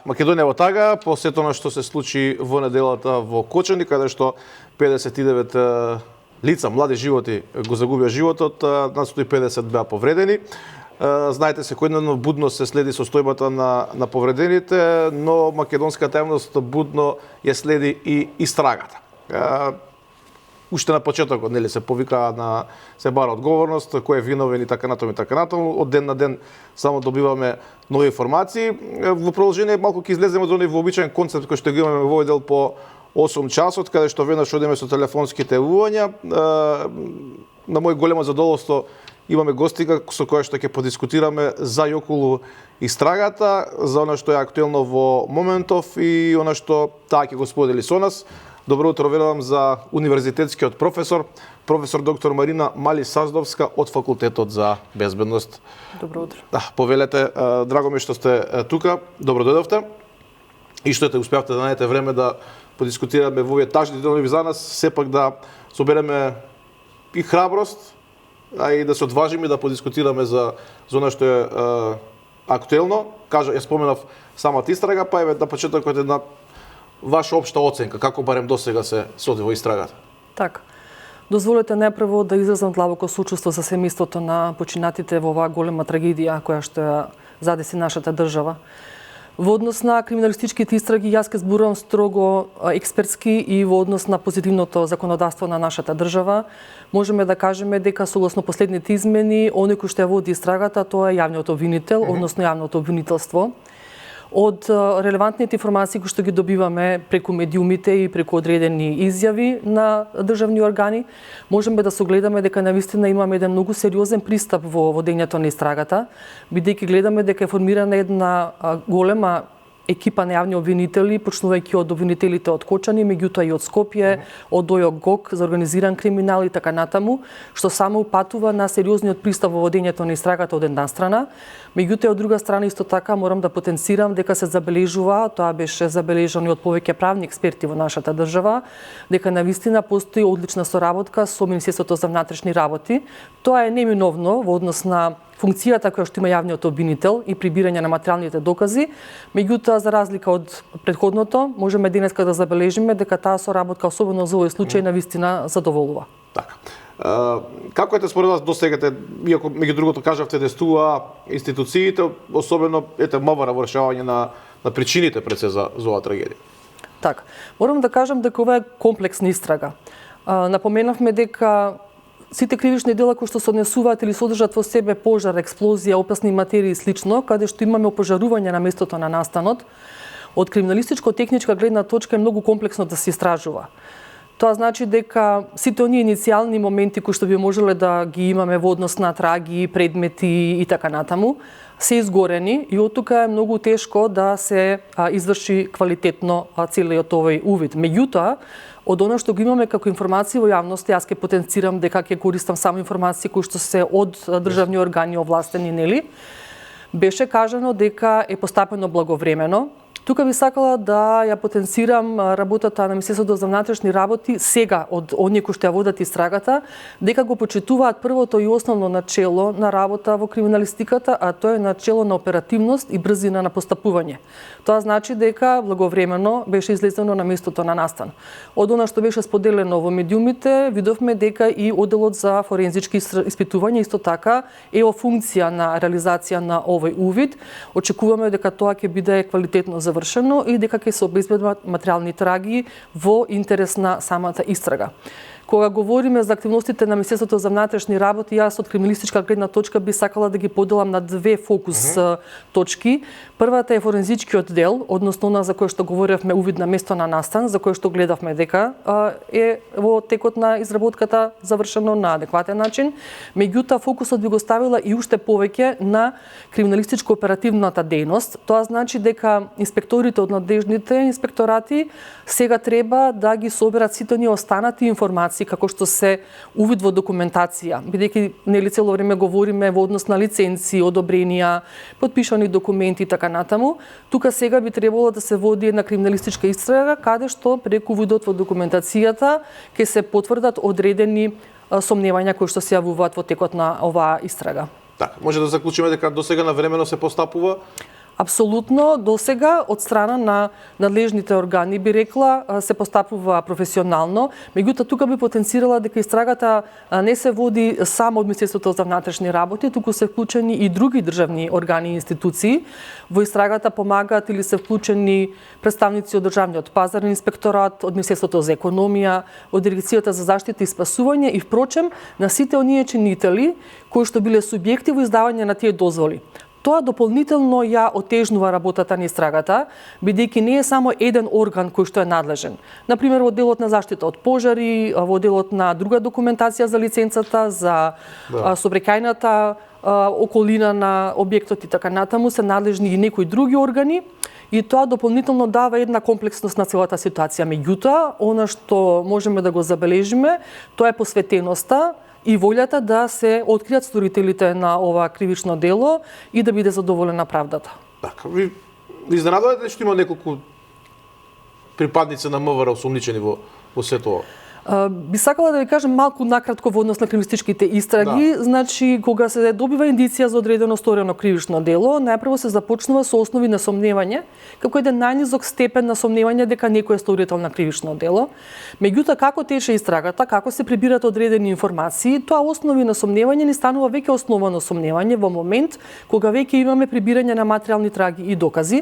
Македонија во тага, по сето она што се случи во неделата во Кочани, каде што 59 лица, млади животи, го загубија животот, над 150 беа повредени. Знаете, секојдневно будно се следи состојбата на повредените, но македонската јавност будно ја следи и истрагата. Уште на почетокот, нели, се повикаа се бара одговорност, кој е виновен и така натаму и така натаму. Од ден на ден само добиваме нови информации. Во продолжение малку ќе излеземе од оној вообичаен концепт кој што го имаме во овој дел по 8 часот, каде што веднаш одиме со телефонските јавувања. На мој големо задоволство имаме гостинка со која што ќе подискутираме за и околу истрагата, за она што е актуелно во моментов и она што таа ќе го сподели со нас. Добро утро велам за универзитетскиот професор доктор Марина Мали-Саздовска од Факултетот за безбедност. Добро утро. Да, повелете, драго ми што сте тука. Добро дојдовте. И што успеавте да најдете време да подискутираме во овие тажни денови за нас, сепак да собереме и храброст, а и да се одважиме да подискутираме за она што е актуелно. Ја споменав самата истрага, па еве на почетокот една ваша општа оценка, како барем досега се соди во истрагата? Така. Дозволете најпрво да изразам длабоко сочувство за семејството на починатите во оваа голема трагедија која што ја задеси нашата држава. Во однос на криминалистичките истраги, јас ке зборувам строго експертски и во однос на позитивното законодавство на нашата држава. Можеме да кажеме дека согласно последните измени, оној кој што ја води истрагата, тоа е јавниот обвинител, односно јавното обвинителство. Од релевантните информации кои што ги добиваме преку медиумите и преку одредени изјави на државни органи, можеме да согледаме дека навистина имаме еден многу сериозен пристап во водењето на истрагата, бидејќи гледаме дека е формирана една голема екипа на јавни обвинители, почнувајќи од обвинителите од Кочани, меѓутоа и од Скопје, од ОЈО-ГОК за организиран криминал и така натаму, што само упатува на сериозниот пристап во водењето на истрагата од една страна. Меѓутоа од друга страна исто така морам да потенцирам дека се забележува, тоа беше забележано и од повеќе правни експерти во нашата држава, дека навистина постои одлична соработка со Министерството за внатрешни работи. Тоа е неминовно во однос на функцијата која што има јавниот обвинител и прибирање на материјалните докази, меѓутоа за разлика од претходното, можеме денеска да забележиме дека таа соработка, особено за овој случај, навистина задоволува. Така. Како е според вас досегате, иако меѓу другото кажавте действува институциите, особено МВР во решавање на причините пред се за оваа трагедија? Така. Морам да кажам дека ова е комплексна истрага. Напоменавме дека сите кривични дела кои што се однесуваат или содржат во себе пожар, експлозија, опасни материи и слично, каде што имаме опожарување на местото на настанот, од криминалистичко-техничка гледна точка е многу комплексно да се истражува. Тоа значи дека сите оние иницијални моменти кои што би можеле да ги имаме во однос на траги, предмети и така натаму, се изгорени и оттука е многу тешко да се изврши квалитетно целиот овој увид. Меѓутоа, од она што го имаме како информации во јавност, јас ке потенцирам дека ќе користам само информации кои што се од државни органи овластени, нели? Беше кажано дека е постапено благовремено. Тука би сакала да ја потенцирам работата на Министерството за внатрешни работи сега од оние кои што ја водат истрагата, дека го почитуваат првото и основно начело на работа во криминалистиката, а тоа е начело на оперативност и брзина на постапување. Тоа значи дека благовремено беше излезено на местото на настан. Од она што беше споделено во медиумите, видовме дека и одделот за форензички испитувања исто така е во функција на реализација на овој увид. Очекуваме дека тоа ќе биде квалитетно завршено и дека ќе се обезбедат материјални траги во интерес на самата истрага. Кога говориме за активностите на Министерството за внатрешни работи, јас од криминалистичка гледна точка би сакала да ги поделам на две фокус точки. Првата е форензичкиот дел, односно она за кој што говоревме увид на место на настан, за кој што гледавме дека е во текот на изработката завршено на адекватен начин. Меѓутоа фокусот би го ставила и уште повеќе на криминалистичко-оперативната дејност. Тоа значи дека инспекторите од надлежните инспекторати сега треба да ги соберат сите оние останати информации како што се увид во документација, бидејќи нели цело време говориме во однос на лиценци, одобренија, подпишани документи и така натаму. Тука сега би требало да се води една криминалистичка истрага каде што преку увидот во документацијата ќе се потврдат одредени сомневања кои што се јавуваат во текот на оваа истрага. Така, може да заклучиме дека досега навремено се постапува? Апсолутно, досега од страна на надлежните органи би рекла се постапува професионално, меѓутоа тука би потенцирала дека истрагата не се води само од Министерството за внатрешни работи, туку се вклучени и други државни органи и институции. Во истрагата помагаат или се вклучени представници од државниот пазарен инспекторат, од Министерството за економија, од Дирекцијата за заштита и спасување и впрочем на сите оние чинители кои што биле субјекти во издавање на тие дозволи. Тоа дополнително ја отежнува работата на истрагата, бидејќи не е само еден орган кој што е надлежен. Например, во делот на заштита од пожари, во делот на друга документација за лиценцата, за сообраќајната околина на објектот и така натаму се надлежни и некои други органи и тоа дополнително дава една комплексност на целата ситуација. Меѓутоа, она што можеме да го забележиме, тоа е посветеноста и волјата да се откријат сторителите на ова кривично дело и да биде задоволена правдата. Така, ви изненадувате што има неколку припадници на МВР осомничени во сето ова? Би сакала да ви кажам малку накратко во однос на криминалистичките истраги. Да. Значи, кога се добива индиција за одредено сторено кривично дело, најпрво се започнува со основи на сомневање, како еден најнизок степен на сомневање дека некој е сторител на кривично дело. Меѓутоа, како тече истрагата, како се прибират одредени информации, тоа основи на сомневање ни станува веќе основано сомневање во момент кога веќе имаме прибирање на материјални траги и докази.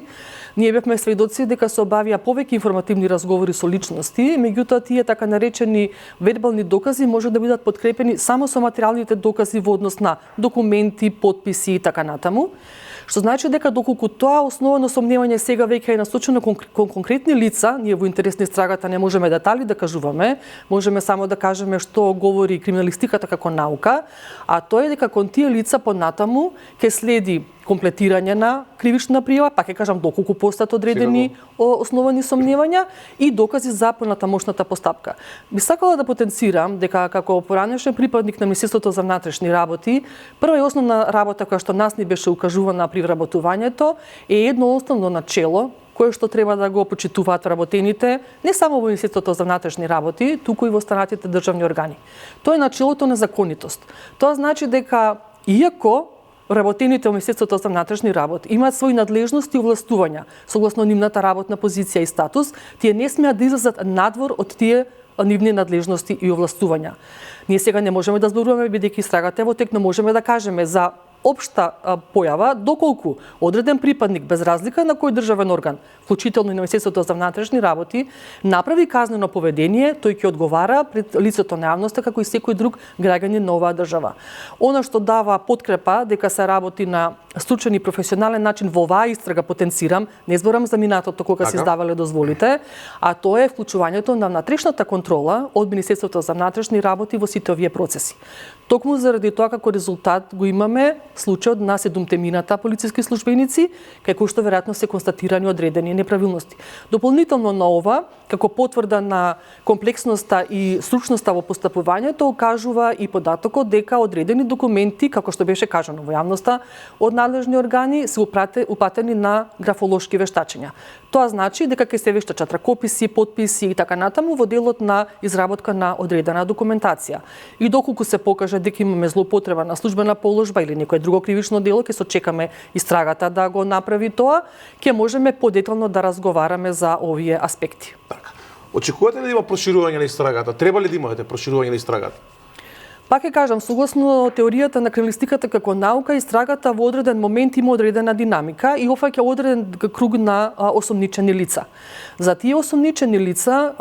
Ние бевме сведоци дека се обавија повеќе информативни разговори со личности, меѓутоа тие така наречени вербални докази може да бидат подкрепени само со материјалните докази во однос на документи, потписи и така натаму. Што значи дека доколку тоа основано сомневање сега веќе е насочено кон конкретни лица, ние во интерес на истрагата не можеме детали да кажуваме, можеме само да кажеме што говори криминалистиката како наука, а тоа е дека кон тие лица понатаму ќе следи комплетирање на кривична пријава, пак ќе кажам доколку постојат одредени основани сомневања и докази за понатамошната постапка. Би сакала да потенцирам дека како поранешен припадник на Министерството за внатрешни работи, прва и основна работа која што нас ни беше укажувана при вработувањето е едно основно начело кое што треба да го почитуваат вработените не само во Министерството за внатрешни работи, туку и во останатите државни органи. Тоа е начелото на законитост. Тоа значи дека иако вработените во Министерството за внатрешни работи имаат своји надлежности и овластувања согласно нивната работна позиција и статус, тие не смеат да излезат надвор од тие нивни надлежности и овластувања. Ние сега не можеме да зборуваме бидејќи истрагата е во тек, но можеме да кажеме за општа појава доколку одреден припадник без разлика на кој државен орган, вклучително и на Министерството за внатрешни работи, направи казнено поведение, тој ќе одговара пред лицето на јавноста како и секој друг граѓанин на оваа држава. Она што дава подкрепа дека се работи на стручен и професионален начин во оваа истрага, потенцирам, не зборам за минатото кога се издавале дозволите, а тоа е вклучувањето на внатрешната контрола од Министерството за внатрешни работи во сите овие процеси. Токму заради тоа како резултат го имаме случајот на 7 мината полициски службеници, кај кои што веројатно се констатирани одредени неправилности. Дополнително на ова, како потврда на комплексноста и стручноста во постапувањето, окажува и податокот дека одредени документи, како што беше кажано во јавноста, од надлежни органи се упатени на графолошки вештачења. Тоа значи дека ќе се вештачат ракописи, потписи и така натаму во делот на изработка на одредена документација. И доколку се покаже дека имаме злоупотреба на службена положба или некое друго кривично дело, ќе се очекаме истрагата да го направи тоа, ќе можеме подетално да разговараме за овие аспекти. Така. Очекувате ли да има проширување на истрагата? Треба ли да имате проширување на истрагата? Пак ќе кажам, согласно теоријата на криминалистиката како наука, истрагата во одреден момент има одредена динамика и офаќа одреден круг на осомничени лица. За тие осомничени лица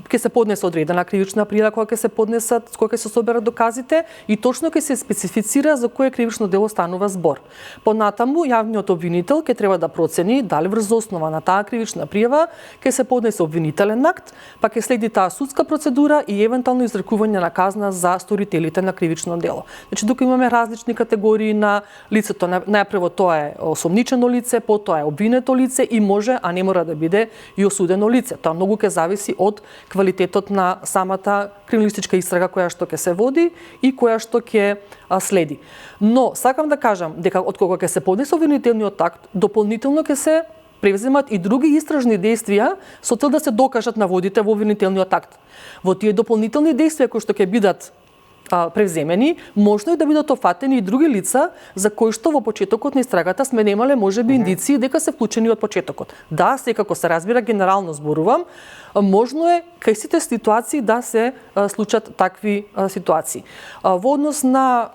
ќе се поднесе одредена кривична пријава која ќе се поднесат, која ќе се соберат доказите и точно ќе се специфицира за кое кривично дело станува збор. Понатаму јавниот обвинител ќе треба да процени дали врз основа на таа кривична пријава ќе се поднесе обвинителен акт, па ќе следи таа судска процедура и евентуално изрекување на казна за сторителите на кривично дело. Значи, тука имаме различни категории на лицето. Најпрво тоа е осомничено лице, потоа е обвинето лице и може, а не мора да биде и осудено лице. Тоа многу ќе зависи од квалитетот на самата криминалистичка истрага која што ќе се води и која што ќе следи. Но сакам да кажам дека од кога ќе се поднесе обвинителниот акт, дополнително ќе се превземат и други истражни действија со цел да се докажат наводите во обвинителниот акт. Во тие дополнителни действија кои што ќе бидат превземени, можно е да бидат офатени и други лица за кои што во почетокот на истрагата сме немале можеби индиции дека се вклучени од почетокот. Да, секако се разбира, генерално зборувам, можно е кај сите ситуации да се случат такви ситуации. Во однос на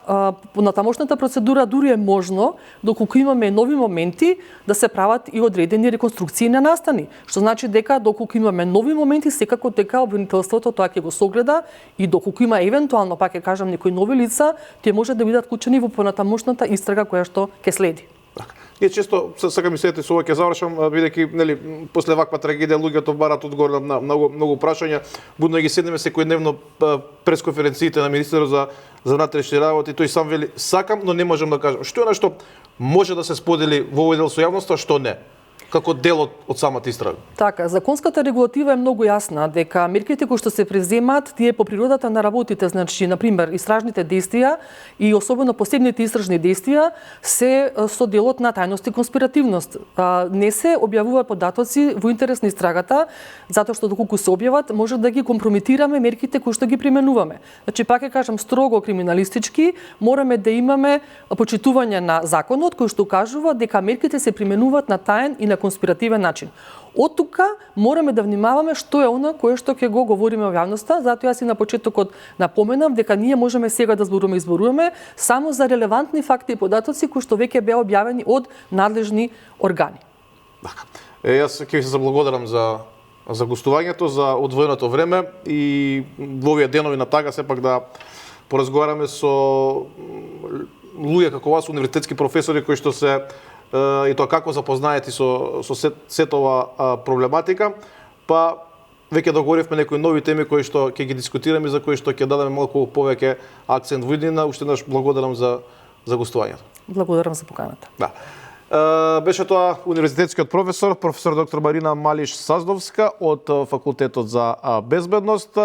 тамошната процедура дури е можно, доколку имаме нови моменти, да се прават и одредени реконструкции на настани. Што значи дека доколку имаме нови моменти, секако дека обвинителството тоа ќе го согледа и доколку има евентуално, пак ќе кажам, некои нови лица, тие може да бидат вклучени во понатамошната истрага која што ќе следи. Ние често сакам мислете со ова ќе завршам, бидејќи нели после ваква трагедија луѓето барат одговор на многу прашања, будно ги седнеме секојдневно пресконференциите на министерот за внатрешни работи, тој сам вели сакам, но не можам да кажам. Што е нешто може да се сподели во овој дел со јавноста, што не? Како дел од самата истрага. Така, законската регулатива е многу јасна дека мерките кои што се преземаат, тие по природата на работите, значи на пример истражните действија и особено посебните истражни действија се со делот на тајност и конспиративност. Не се објавуваат податоци во интерес на истрагата, затоа што доколку се објават, може да ги компрометираме мерките кои што ги применуваме. Значи пак ќе кажам строго криминалистички, мораме да имаме почитување на законот кој што кажува дека мерките се применуваат на таен и на конспиративен начин. Од тука мораме да внимаваме што е она кое што ќе го говориме во јавноста, затоа јас и на почетокот напоменав дека ние можеме сега да зборуваме само за релевантни факти и податоци кои што веќе беа објавени од надлежни органи. Така. Јас ќе ви се заблагодарам за гостувањето, за одвоеното време и во овие денови на тага сепак да поразговараме со луѓе како вас, универзитетски професори кои што се и тоа како запознаети со сета ова проблематика, па веќе договоривме некои нови теми кои што ќе ги дискутираме, за кои што ќе дадеме малку повеќе акцент во иднина. Уште еднаш благодарам за гостувањето. Благодарам за поканата. Да. Беше тоа универзитетскиот професор доктор Марина Малиш Саздовска од Факултетот за безбедност.